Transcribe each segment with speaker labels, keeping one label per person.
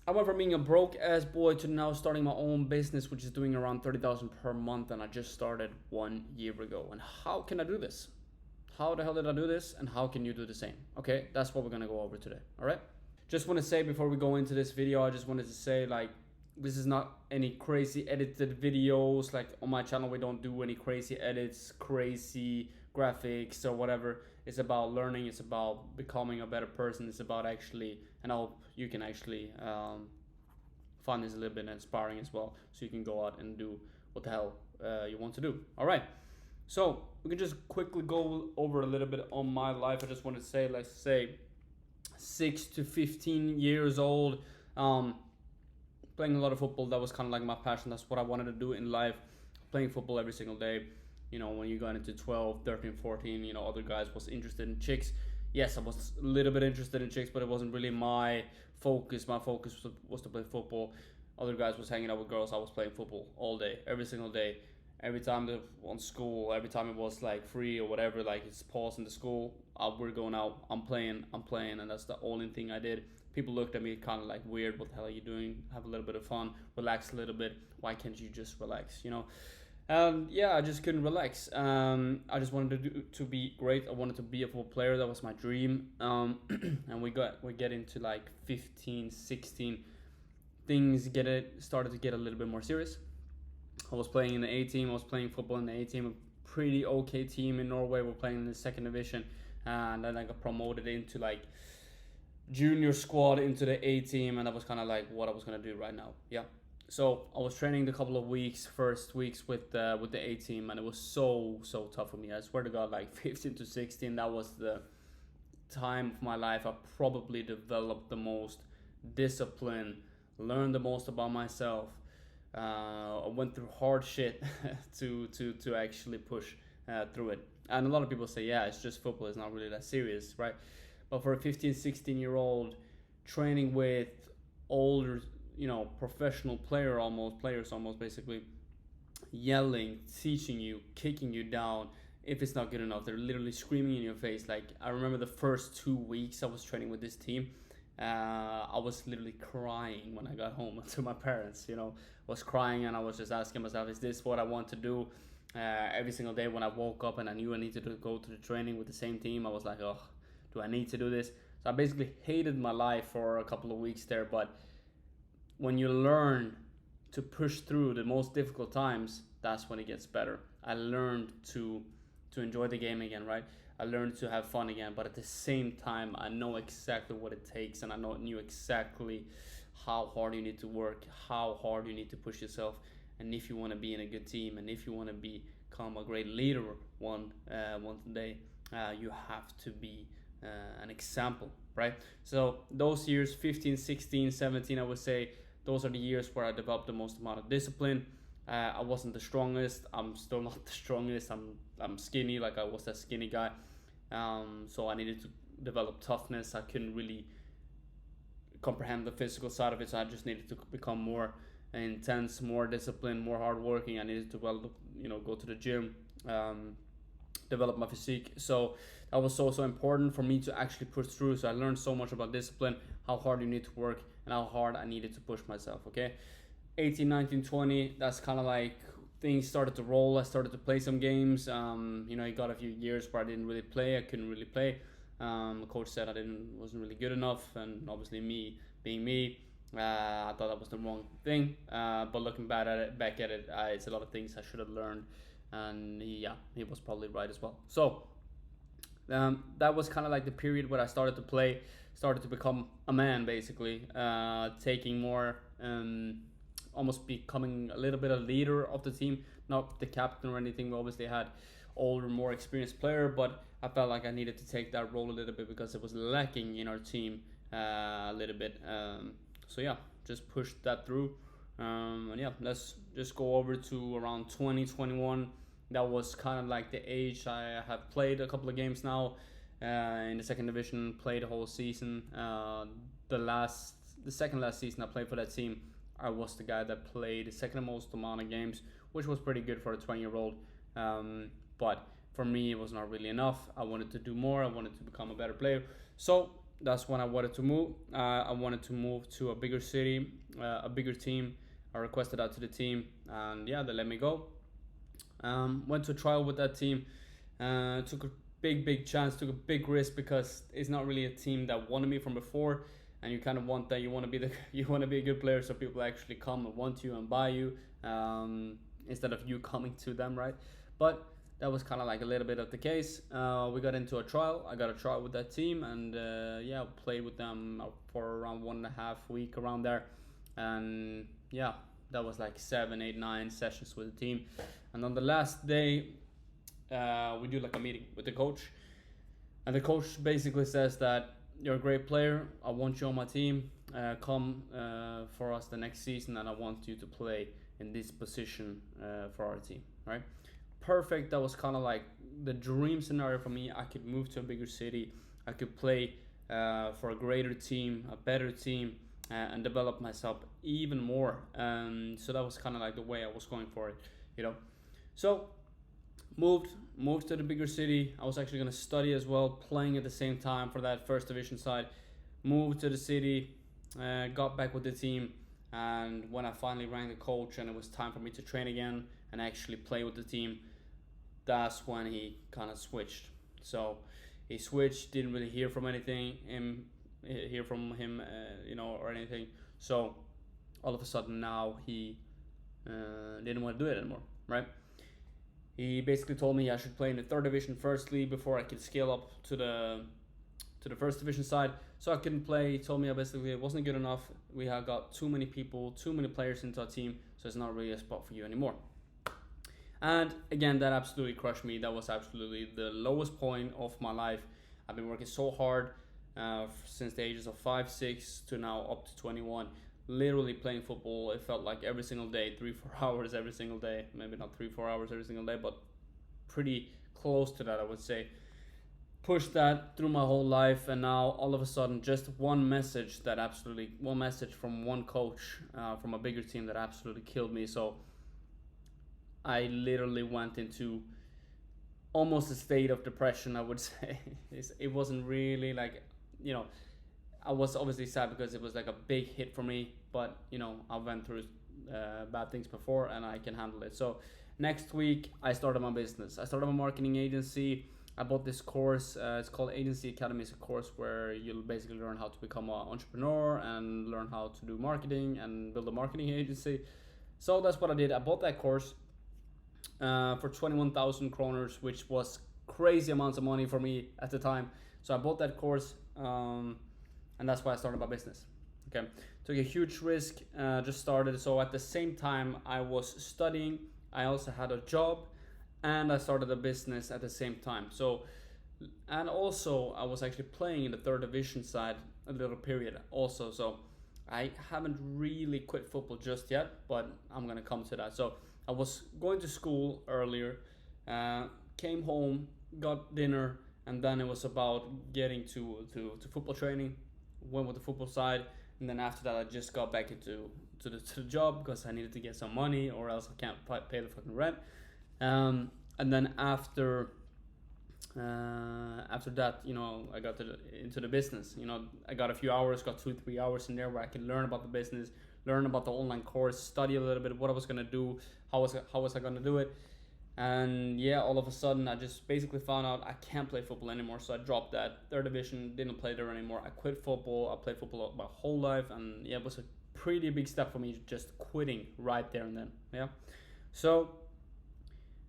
Speaker 1: I went from being a broke ass boy to now starting my own business, which is doing around 30,000 per month, and I just started 1 year ago. And how can I do this? How the hell did I do this? And how can you do the same? Okay, that's what we're gonna go over today. All right. Just want to say before we go into this video, I just wanted to say like this is not any crazy edited videos. Like on my channel, we don't do any crazy edits, crazy graphics or whatever. It's about learning. It's about becoming a better person. It's about actually, and I hope you can actually find this a little bit inspiring as well, so you can go out and do what the hell you want to do. All right. So we can just quickly go over a little bit on my life. I just want to say, let's say 6 to 15 years old, playing a lot of football. That was kind of like my passion. That's what I wanted to do in life, playing football every single day. You know, when you got into 12, 13, 14, you know, other guys was interested in chicks. Yes, I was a little bit interested in chicks, but it wasn't really my focus. My focus was to play football. Other guys was hanging out with girls. I was playing football all day, every single day. Every time on school, every time it was like free or whatever, like it's pause in the school, we're going out, I'm playing, and that's the only thing I did. People looked at me kind of like weird, what the hell are you doing? Have a little bit of fun, relax a little bit. Why can't you just relax, you know? Yeah, I just couldn't relax. I just wanted to be great. I wanted to be a football player. That was my dream. And we get into like 15, 16, things started to get a little bit more serious. I was playing in the A team. I was playing football in the A team, a pretty okay team in Norway. We're playing in the second division, and then I got promoted into like junior squad into the A team, and that was kind of like what I was gonna do right now. Yeah. So I was training the couple of first weeks with the A team, and it was so tough for me. I swear to God, like 15 to 16, that was the time of my life I probably developed the most discipline, learned the most about myself. I went through hard shit to actually push through it. And a lot of people say, yeah, it's just football, it's not really that serious, right? But for a 15, 16-year-old training with older, you know, professional players almost basically yelling, teaching you, kicking you down if it's not good enough. They're literally screaming in your face. Like I remember the first 2 weeks I was training with this team. I was literally crying when I got home to my parents, you know, was crying, and I was just asking myself, is this what I want to do? Every single day when I woke up and I knew I needed to go to the training with the same team, I was like, oh, do I need to do this? So I basically hated my life for a couple of weeks there. But when you learn to push through the most difficult times, that's when it gets better. I learned to enjoy the game again, right? I learned to have fun again, but at the same time, I know exactly what it takes, and I knew exactly how hard you need to work, how hard you need to push yourself, and if you want to be in a good team, and if you want to become a great leader one day, you have to be an example, right? So those years, 15, 16, 17, I would say, those are the years where I developed the most amount of discipline. I wasn't the strongest. I'm still not the strongest. I'm skinny, like I was that skinny guy. So I needed to develop toughness. I couldn't really comprehend the physical side of it, so I just needed to become more intense, more disciplined, more hardworking. I needed to go to the gym, develop my physique. So that was so important for me to actually push through. So I learned so much about discipline, how hard you need to work, and how hard I needed to push myself. Okay, 18, 19, 20. That's kind of like things started to roll. I started to play some games. I got a few years where I didn't really play. I couldn't really play. The coach said I wasn't really good enough, and obviously me being me, I thought that was the wrong thing. But looking back at it, it's a lot of things I should have learned, and he was probably right as well. So that was kind of like the period where I started to play, started to become a man, basically, taking more. Almost becoming a little bit a leader of the team, not the captain or anything. We obviously had older, more experienced player, but I felt like I needed to take that role a little bit because it was lacking in our team a little bit. So yeah, just pushed that through. And yeah, let's just go over to around 2021. That was kind of like the age I have played a couple of games now in the second division, played the whole season. The second last season I played for that team, I was the guy that played the second most amount of games, which was pretty good for a 20-year-old. But for me, it was not really enough. I wanted to do more. I wanted to become a better player. So that's when I wanted to move. I wanted to move to a bigger city, a bigger team. I requested that to the team, and yeah, they let me go. Went to a trial with that team. Took a big chance, took a big risk because it's not really a team that wanted me from before, and you kind of want that. You want to be the you want to be a good player, so people actually come and want you and buy you, instead of you coming to them, right? But that was kind of like a little bit of the case. We got into a trial. I got a trial with that team, and yeah, played with them for around 1.5 week around there, and yeah, that was like 7, 8, 9 sessions with the team, and on the last day, we do like a meeting with the coach, and the coach basically says that you're a great player. I want you on my team. Come for us the next season, and I want you to play in this position for our team, right? Perfect. That was kind of like the dream scenario for me. I could move to a bigger city. I could play for a greater team, a better team, and develop myself even more. So that was kind of like the way I was going for it, you know. So moved to the bigger city. I was actually going to study as well, playing at the same time for that first division side. Moved to the city, got back with the team, and when I finally rang the coach and it was time for me to train again and actually play with the team, that's when he kind of switched. So he switched, didn't really hear from him, or anything. So all of a sudden now he didn't want to do it anymore, right? He basically told me I should play in the third division firstly before I could scale up to the first division side. So I couldn't play. He told me basically it wasn't good enough. We had got too many people, too many players into our team, so it's not really a spot for you anymore. And again, that absolutely crushed me. That was absolutely the lowest point of my life. I've been working so hard since the ages of 5, 6 to now up to 21. Literally playing football, it felt like every single day, 3-4 hours every single day. Maybe not 3-4 hours every single day, but pretty close to that, I would say. Pushed that through my whole life, and now all of a sudden, just one message from one coach from a bigger team that absolutely killed me. So I literally went into almost a state of depression, I would say. It wasn't really like, I was obviously sad because it was like a big hit for me, but I went through bad things before and I can handle it. So next week I started my business. I started my marketing agency. I bought this course. It's called Agency Academy. It's a course where you'll basically learn how to become an entrepreneur and learn how to do marketing and build a marketing agency. So that's what I did. I bought that course for 21,000 kroners, which was crazy amounts of money for me at the time. So I bought that course, and that's why I started my business. Okay, took a huge risk, just started. So at the same time I was studying, I also had a job, and I started a business at the same time. So, and also I was actually playing in the third division side a little period also. So I haven't really quit football just yet, but I'm gonna come to that. So I was going to school earlier, came home, got dinner, and then it was about getting to football training. Went with the football side, and then after that I just got back into the job because I needed to get some money, or else I can't pay the fucking rent. And then after that, I got into the business. I got a few hours, got 2-3 hours in there where I can learn about the business, learn about the online course, study a little bit what I was gonna do, how was I gonna do it. And yeah, all of a sudden I just basically found out I can't play football anymore. So I dropped that third division, didn't play there anymore. I quit football. I played football my whole life, and yeah, it was a pretty big step for me just quitting right there and then. Yeah, so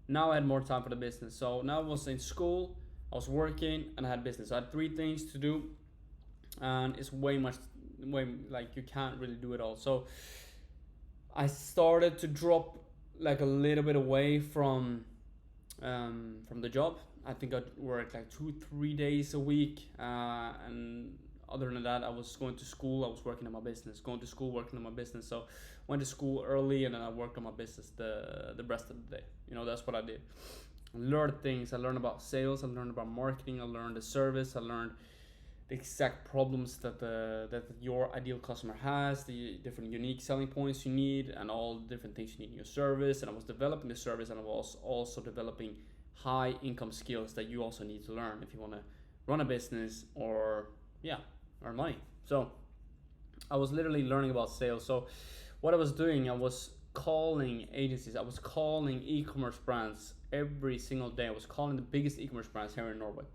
Speaker 1: now I had more time for the business. So now I was in school, I was working, and I had business. So I had 3 things to do, and it's way like you can't really do it all. So I started to drop like a little bit away from the job. I think I worked like 2-3 days a week, and other than that I was going to school, I was working on my business, going to school, working on my business. So went to school early, and then I worked on my business the rest of the day. That's what I did. I learned things. I learned about sales, I learned about marketing, I learned the service, I learned the exact problems that your ideal customer has, the different unique selling points you need, and all the different things you need in your service. And I was developing the service, and I was also developing high income skills that you also need to learn if you want to run a business, or earn money. So I was literally learning about sales. So what I was doing, I was calling agencies, I was calling e-commerce brands every single day. I was calling the biggest e-commerce brands here in Norway.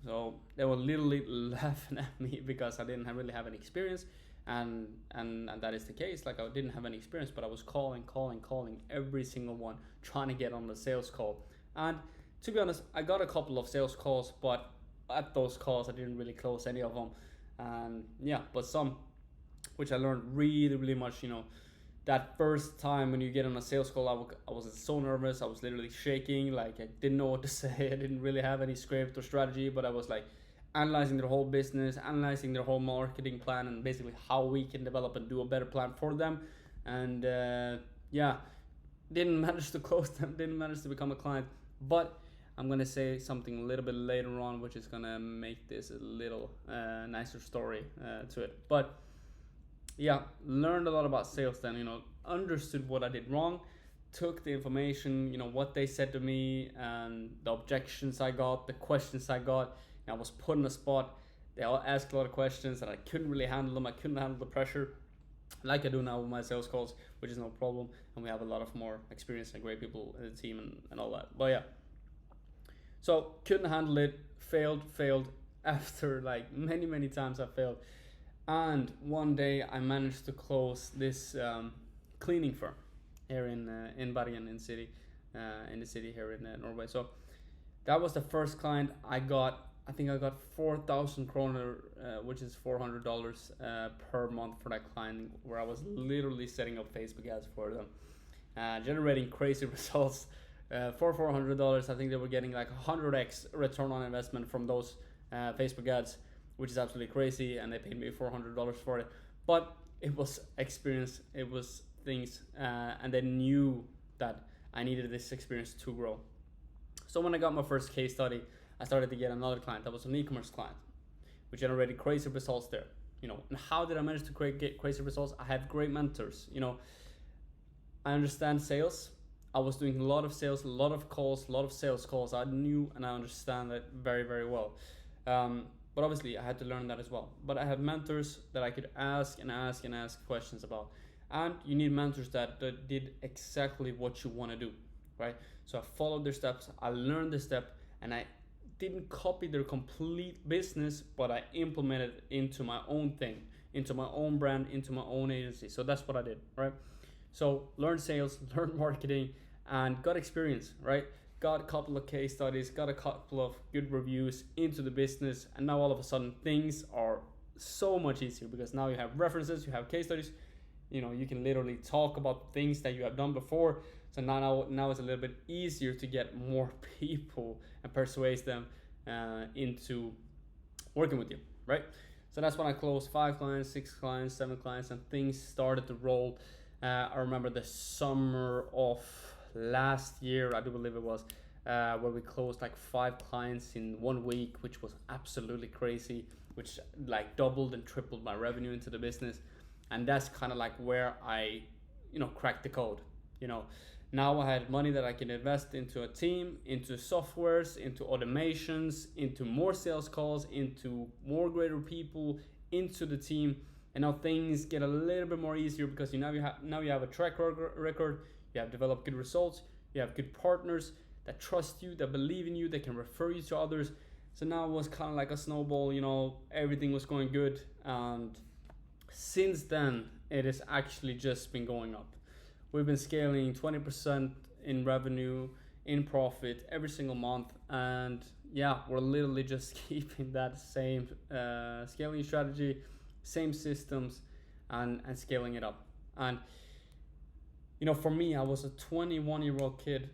Speaker 1: So they were literally laughing at me because I didn't really have any experience, and that is the case. Like, I didn't have any experience, but I was calling every single one, trying to get on the sales call. And to be honest, I got a couple of sales calls, but at those calls I didn't really close any of them. And yeah, but some, which I learned really much. That first time when you get on a sales call, I was so nervous. I was literally shaking, like I didn't know what to say. I didn't really have any script or strategy, but I was like analyzing their whole business, analyzing their whole marketing plan, and basically how we can develop and do a better plan for them. And yeah, didn't manage to close them, didn't manage to become a client. But I'm gonna say something a little bit later on, which is gonna make this a little nicer story to it. But yeah, learned a lot about sales then, understood what I did wrong, took the information, what they said to me, and the objections I got, the questions I got. I was put in a spot. They all asked a lot of questions and I couldn't really handle them. I couldn't handle the pressure like I do now with my sales calls, which is no problem. And we have a lot of more experience and great people in the team and all that. But yeah, so couldn't handle it, failed after like many times I failed. And one day I managed to close this cleaning firm here in Bergen, in the city here in Norway. So that was the first client I got. I think I got 4,000 kroner, which is $400 per month for that client, where I was literally setting up Facebook ads for them, generating crazy results. For $400, I think they were getting like 100x return on investment from those Facebook ads, which is absolutely crazy, and they paid me $400 for it. But it was experience, it was things, and they knew that I needed this experience to grow. So when I got my first case study, I started to get another client that was an e-commerce client, which generated crazy results there. And how did I manage to get crazy results? I had great mentors. I understand sales. I was doing a lot of sales, a lot of calls, a lot of sales calls. I knew and I understand that very well. But obviously I had to learn that as well. But I had mentors that I could ask questions about. And you need mentors that did exactly what you want to do, right? So I followed their steps, I learned the step, and I didn't copy their complete business, but I implemented it into my own thing, into my own brand, into my own agency. So that's what I did, right? So learn sales, learn marketing, and got experience, right? Got a couple of case studies, got a couple of good reviews into the business, and now all of a sudden things are so much easier because now you have references, you have case studies, you can literally talk about things that you have done before. So now it's a little bit easier to get more people and persuade them into working with you, right? So that's when I closed 5 clients, 6 clients, 7 clients, and things started to roll. I remember the summer of last year, I do believe it was, where we closed like 5 clients in 1 week, which was absolutely crazy, which like doubled and tripled my revenue into the business. And that's kind of like where I, cracked the code. Now I had money that I can invest into a team, into softwares, into automations, into more sales calls, into more greater people, into the team. And now things get a little bit more easier because you have a track record, you have developed good results, you have good partners that trust you, that believe in you, that can refer you to others. So now it was kind of like a snowball, everything was going good. And since then, it has actually just been going up. We've been scaling 20% in revenue, in profit every single month. And yeah, we're literally just keeping that same scaling strategy, same systems, and scaling it up. And for me, I was a 21-year-old kid,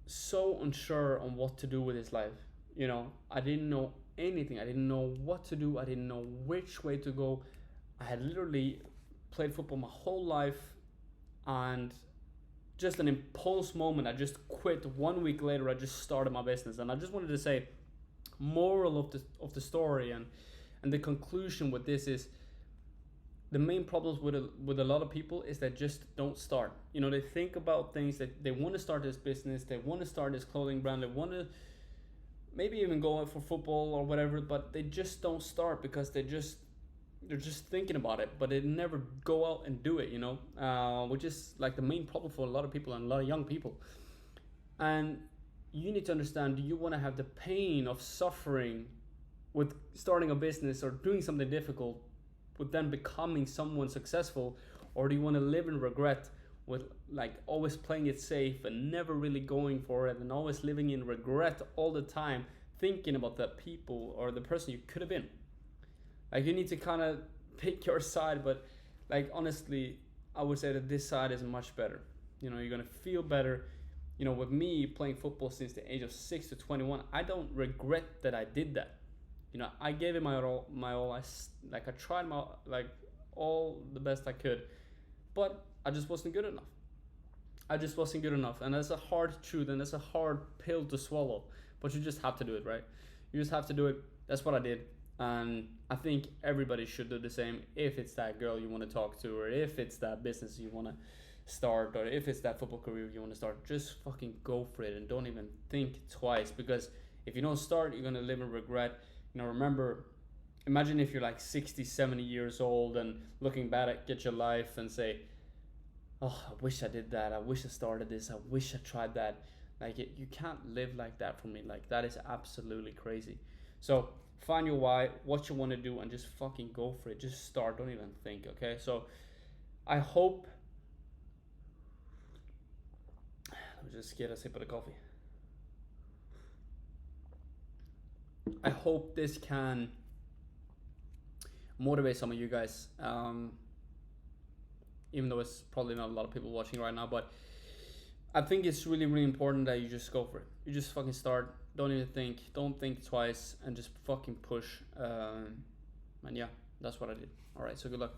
Speaker 1: so unsure on what to do with his life. I didn't know anything. I didn't know what to do. I didn't know which way to go. I had literally played football my whole life, and just an impulse moment, I just quit. 1 week later, I just started my business. And I just wanted to say, moral of the story and the conclusion with this is, the main problems with a lot of people is that just don't start. They think about things that they want to start this business, they want to start this clothing brand, they want to maybe even go out for football or whatever, but they just don't start because they're just thinking about it, but they never go out and do it, which is like the main problem for a lot of people and a lot of young people. And you need to understand, do you want to have the pain of suffering with starting a business or doing something difficult with then becoming someone successful, or do you want to live in regret with like always playing it safe and never really going for it and always living in regret all the time, thinking about the people or the person you could have been? Like, you need to kind of pick your side, but like honestly, I would say that this side is much better. You're gonna feel better. With me playing football since the age of 6 to 21, I don't regret that I did that. I gave it my all. I tried my all the best I could, but I just wasn't good enough. And that's a hard truth, and that's a hard pill to swallow. But you just have to do it, right? You just have to do it. That's what I did. And I think everybody should do the same. If it's that girl you want to talk to, or if it's that business you want to start, or if it's that football career you want to start, just fucking go for it and don't even think twice. Because if you don't start, you're going to live in regret. Remember, imagine if you're like 60, 70 years old and looking back at your life and say, oh, I wish I did that. I wish I started this. I wish I tried that. You can't live like that for me. Like, that is absolutely crazy. So find your why, what you want to do, and just fucking go for it. Just start. Don't even think, okay? So I hope... Let me just get a sip of the coffee. I hope this can motivate some of you guys. Even though it's probably not a lot of people watching right now, but I think it's really, really important that you just go for it. You just fucking start. Don't even think. Don't think twice, and just fucking push. And yeah, that's what I did. All right, so good luck.